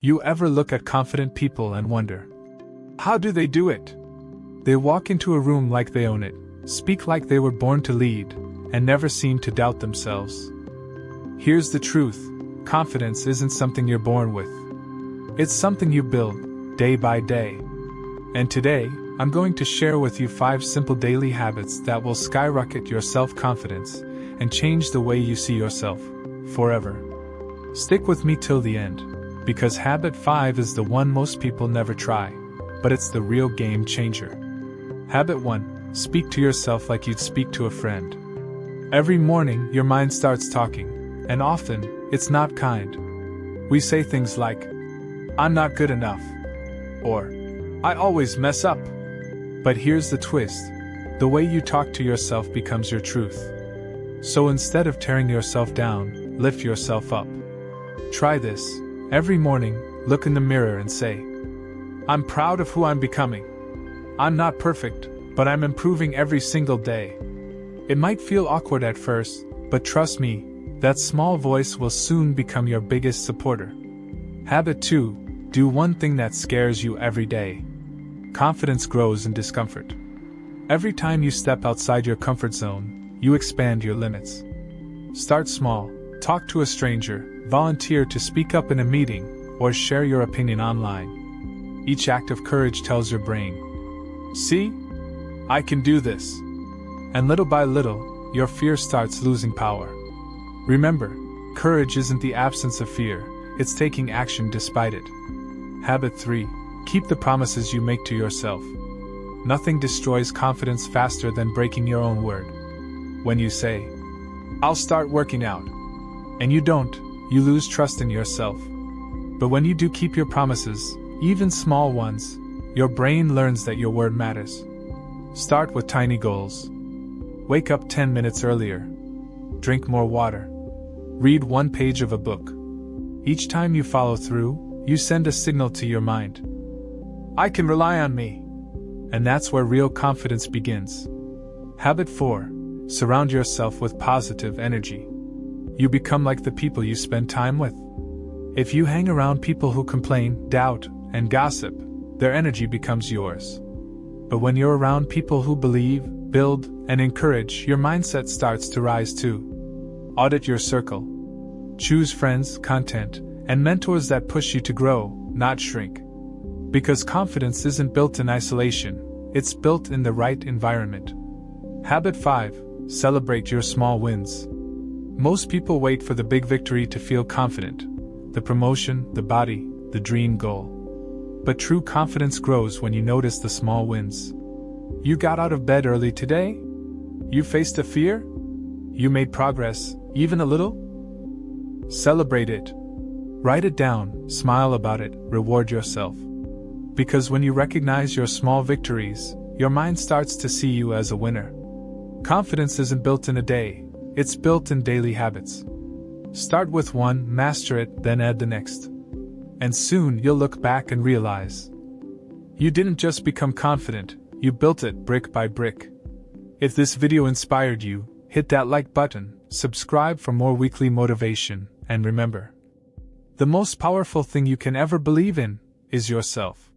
You ever look at confident people and wonder, how do they do it? They walk into a room like they own it, speak like they were born to lead, and never seem to doubt themselves. Here's the truth: confidence isn't something you're born with. It's something you build, day by day. And today, I'm going to share with you 5 simple daily habits that will skyrocket your self-confidence and change the way you see yourself, forever. Stick with me till the end, because habit 5 is the one most people never try, but it's the real game changer. Habit 1. Speak to yourself like you'd speak to a friend. Every morning, your mind starts talking, and often, it's not kind. We say things like, I'm not good enough, or I always mess up. But here's the twist: the way you talk to yourself becomes your truth. So instead of tearing yourself down, lift yourself up. Try this. Every morning, look in the mirror and say, I'm proud of who I'm becoming. I'm not perfect, but I'm improving every single day. It might feel awkward at first, but trust me, that small voice will soon become your biggest supporter. Habit 2. Do one thing that scares you every day. Confidence grows in discomfort. Every time you step outside your comfort zone, you expand your limits. Start small, talk to a stranger, volunteer to speak up in a meeting, or share your opinion online. Each act of courage tells your brain, see? I can do this. And little by little, your fear starts losing power. Remember, courage isn't the absence of fear, it's taking action despite it. Habit 3. Keep the promises you make to yourself. Nothing destroys confidence faster than breaking your own word. When you say, I'll start working out, and you don't, you lose trust in yourself. But when you do keep your promises, even small ones, your brain learns that your word matters. Start with tiny goals. Wake up 10 minutes earlier. Drink more water. Read 1 page of a book. Each time you follow through, you send a signal to your mind. I can rely on me. And that's where real confidence begins. Habit 4. Surround yourself with positive energy. You become like the people you spend time with. If you hang around people who complain, doubt, and gossip, their energy becomes yours. But when you're around people who believe, build, and encourage, your mindset starts to rise too. Audit your circle. Choose friends, content, and mentors that push you to grow, not shrink. Because confidence isn't built in isolation, it's built in the right environment. Habit 5. Celebrate your small wins. Most people wait for the big victory to feel confident. The promotion, the body, the dream goal. But true confidence grows when you notice the small wins. You got out of bed early today? You faced a fear? You made progress, even a little? Celebrate it. Write it down, smile about it, reward yourself. Because when you recognize your small victories, your mind starts to see you as a winner. Confidence isn't built in a day, it's built in daily habits. Start with one, master it, then add the next. And soon you'll look back and realize you didn't just become confident, you built it brick by brick. If this video inspired you, hit that like button, subscribe for more weekly motivation, and remember, the most powerful thing you can ever believe in is yourself.